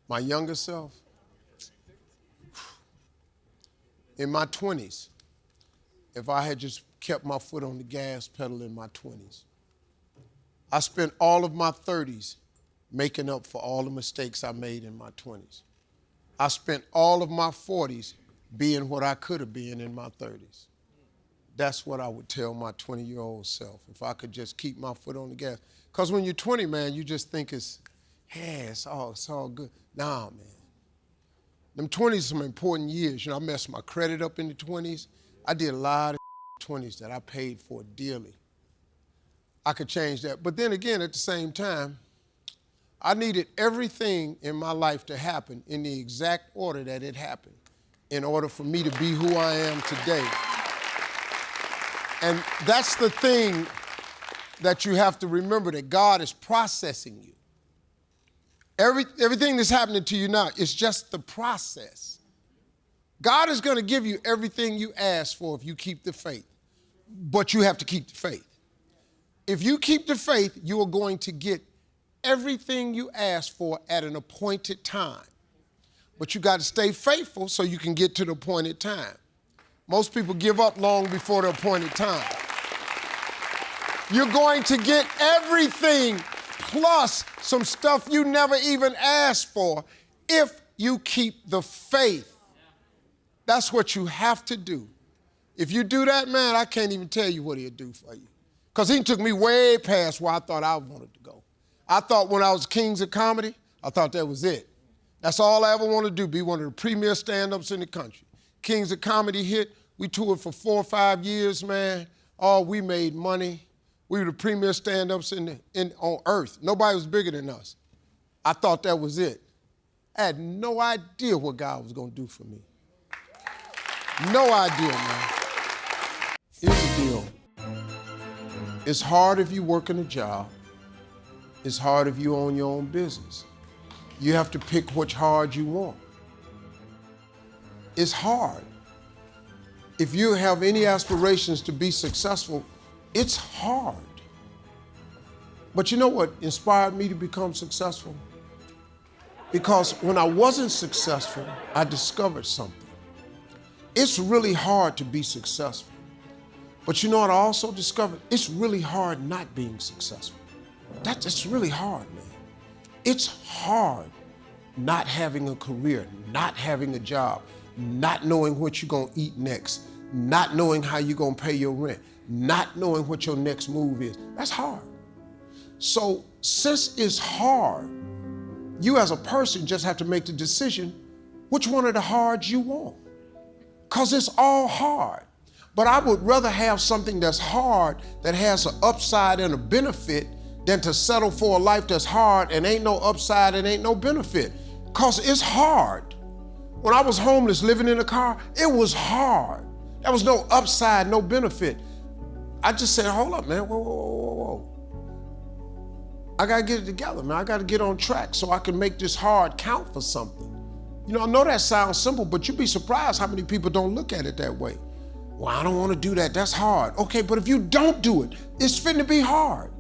My younger self, in my 20s, if I had just kept my foot on the gas pedal in my 20s. I spent all of my 30s making up for all the mistakes I made in my 20s. I spent all of my 40s being what I could have been in my 30s. That's what I would tell my 20-year-old self, if I could just keep my foot on the gas. Because when you're 20, man, you just think it's all good. Nah, man. Them 20s are some important years. You know, I messed my credit up in the 20s. I did a lot of 20s that I paid for dearly. I could change that. But then again, at the same time, I needed everything in my life to happen in the exact order that it happened in order for me to be who I am today. And that's the thing that you have to remember, that God is processing you. Everything that's happening to you now is just the process. God is going to give you everything you ask for if you keep the faith, but you have to keep the faith. If you keep the faith, you are going to get everything you ask for at an appointed time. But you got to stay faithful so you can get to the appointed time. Most people give up long before the appointed time. You're going to get everything plus some stuff you never even asked for if you keep the faith. That's what you have to do. If you do that, man, I can't even tell you what he'll do for you. Because he took me way past where I thought I wanted to go. I thought when I was Kings of Comedy, I thought that was it. That's all I ever wanted to do, be one of the premier stand-ups in the country. Kings of Comedy hit. We toured for 4 or 5 years, man. Oh, we made money. We were the premier stand-ups on earth. Nobody was bigger than us. I thought that was it. I had no idea what God was going to do for me. No idea, man. Here's the deal. It's hard if you work in a job. It's hard if you own your own business. You have to pick which hard you want. It's hard. If you have any aspirations to be successful, it's hard. But you know what inspired me to become successful? Because when I wasn't successful, I discovered something. It's really hard to be successful. But you know what I also discovered? It's really hard not being successful. It's really hard, man. It's hard not having a career, not having a job, not knowing what you're gonna eat next, not knowing how you're gonna pay your rent, not knowing what your next move is. That's hard. So since it's hard, you as a person just have to make the decision which one of the hards you want. Because it's all hard. But I would rather have something that's hard that has an upside and a benefit than to settle for a life that's hard and ain't no upside and ain't no benefit. Because it's hard. When I was homeless living in a car, it was hard. There was no upside, no benefit. I just said, hold up, man, whoa. I gotta get it together, man. I gotta get on track so I can make this hard count for something. You know, I know that sounds simple, but you'd be surprised how many people don't look at it that way. Well, I don't wanna do that, that's hard. Okay, but if you don't do it, it's finna be hard.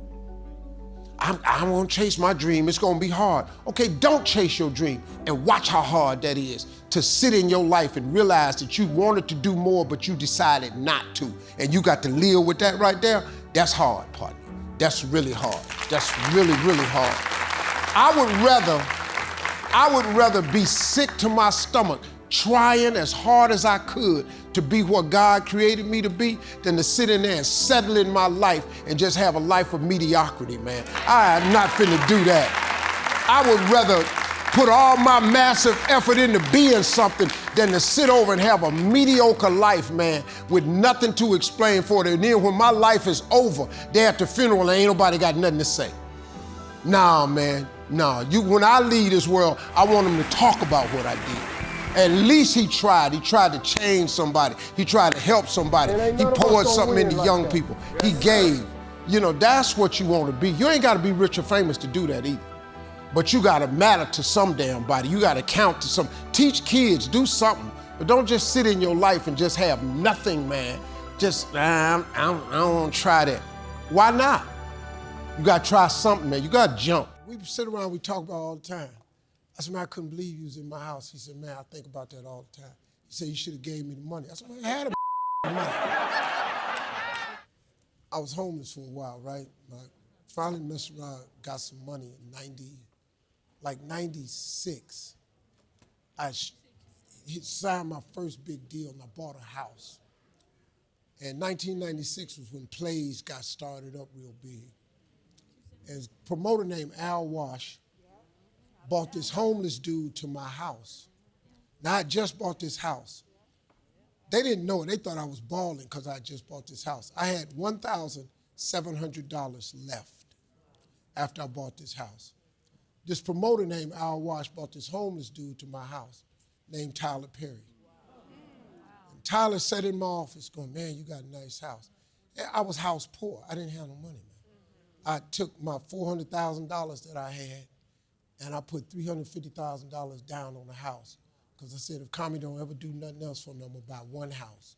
I wanna chase my dream, it's gonna be hard. Okay, don't chase your dream and watch how hard that is to sit in your life and realize that you wanted to do more, but you decided not to. And you got to live with that right there. That's hard, partner. That's really hard. That's really, really hard. I would rather be sick to my stomach trying as hard as I could to be what God created me to be than to sit in there and settle in my life and just have a life of mediocrity, man. I am not finna do that. I would rather put all my massive effort into being something than to sit over and have a mediocre life, man, with nothing to explain for it. And then when my life is over, there at the funeral, ain't nobody got nothing to say. Nah, man, nah. When I leave this world, I want them to talk about what I did. At least he tried. He tried to change somebody. He tried to help somebody. He poured something into young people. He gave. You know, that's what you want to be. You ain't got to be rich or famous to do that either. But you got to matter to some damn body. You got to count to some. Teach kids, do something. But don't just sit in your life and just have nothing, man. Just, I don't want to try that. Why not? You got to try something, man. You got to jump. We sit around, we talk about all the time. I said, man, I couldn't believe you was in my house. He said, man, I think about that all the time. He said, you should have gave me the money. I said, man, I had the money. I was homeless for a while, right? I finally messed around, got some money in 96. I signed my first big deal and I bought a house. And 1996 was when plays got started up real big. And a promoter named Al Wash bought this homeless dude to my house. Now, I just bought this house. They didn't know it. They thought I was balling because I just bought this house. I had $1,700 left after I bought this house. This promoter named Al Wash bought this homeless dude to my house named Tyler Perry. And Tyler sat in my office going, man, you got a nice house. And I was house poor. I didn't have no money, man. I took my $400,000 that I had and I put $350,000 down on the house. Because I said, if Kami don't ever do nothing else for me, I'm going to buy one house.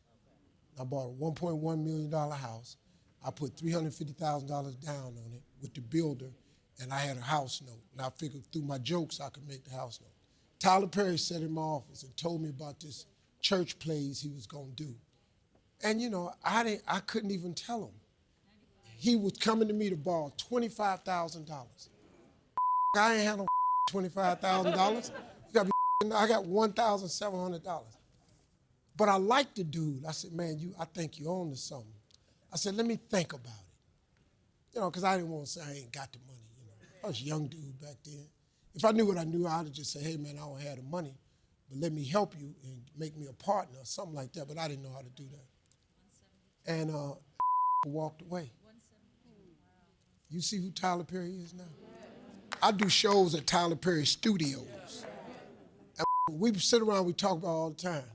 I bought a $1.1 million house. I put $350,000 down on it with the builder, and I had a house note. And I figured through my jokes, I could make the house note. Tyler Perry sat in my office and told me about this church plays he was going to do. And, you know, I couldn't even tell him. He was coming to me to borrow $25,000. I ain't had no $25,000. I got $1,700. But I liked the dude. I said, man, I think you own to something. I said, let me think about it. You know, because I didn't want to say I ain't got the money. You know, I was a young dude back then. If I knew what I knew, I'd have just said, hey, man, I don't have the money, but let me help you and make me a partner or something like that. But I didn't know how to do that. And walked away. You see who Tyler Perry is now? I do shows at Tyler Perry Studios. We sit around, we talk about it all the time.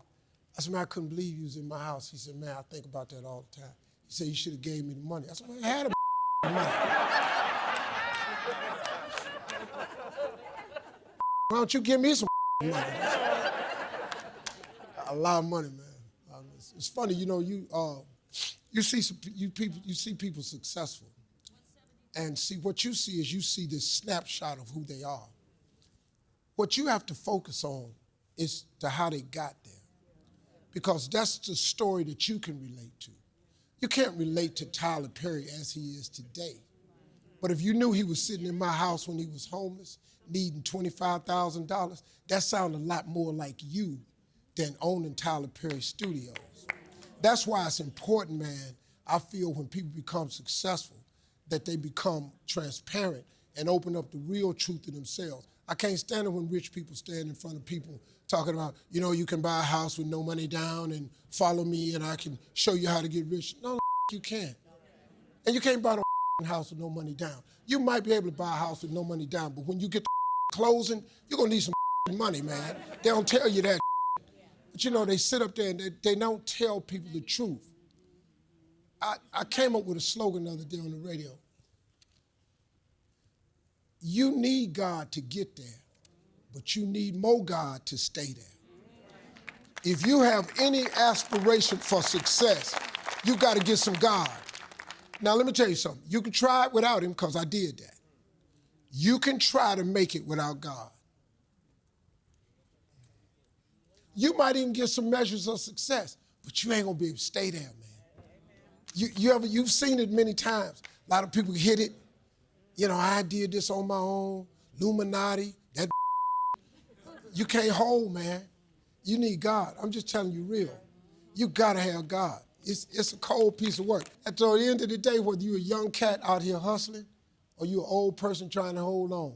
I said, man, I couldn't believe you was in my house. He said, man, I think about that all the time. He said, you should have gave me the money. I said, man, I had the money. Why don't you give me some money? A lot of money, man. It's funny, you know, you see people successful. And see, what you see is you see this snapshot of who they are. What you have to focus on is to how they got there. Because that's the story that you can relate to. You can't relate to Tyler Perry as he is today. But if you knew he was sitting in my house when he was homeless, needing $25,000, that sounded a lot more like you than owning Tyler Perry Studios. That's why it's important, man, I feel when people become successful, that they become transparent and open up the real truth to themselves. I can't stand it when rich people stand in front of people talking about, you know, you can buy a house with no money down and follow me and I can show you how to get rich. No, you can't. And you can't buy no house with no money down. You might be able to buy a house with no money down, but when you get the closing, you're gonna need some money, man. They don't tell you that. But you know, they sit up there and they don't tell people the truth. I came up with a slogan the other day on the radio. You need God to get there, but you need more God to stay there. If you have any aspiration for success, you got to get some God. Now, let me tell you something. You can try it without him because I did that. You can try to make it without God. You might even get some measures of success, but you ain't going to be able to stay there, man. You've seen it many times. A lot of people hit it. You know, I did this on my own. Illuminati, that you can't hold, man. You need God. I'm just telling you real. You gotta have God. It's a cold piece of work. At the end of the day, whether you're a young cat out here hustling or you're an old person trying to hold on,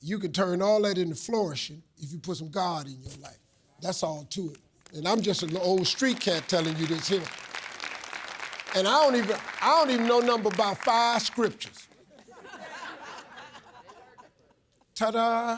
you can turn all that into flourishing if you put some God in your life. That's all to it. And I'm just an old street cat telling you this here. And I don't even know nothing about 5 scriptures. Ta-da!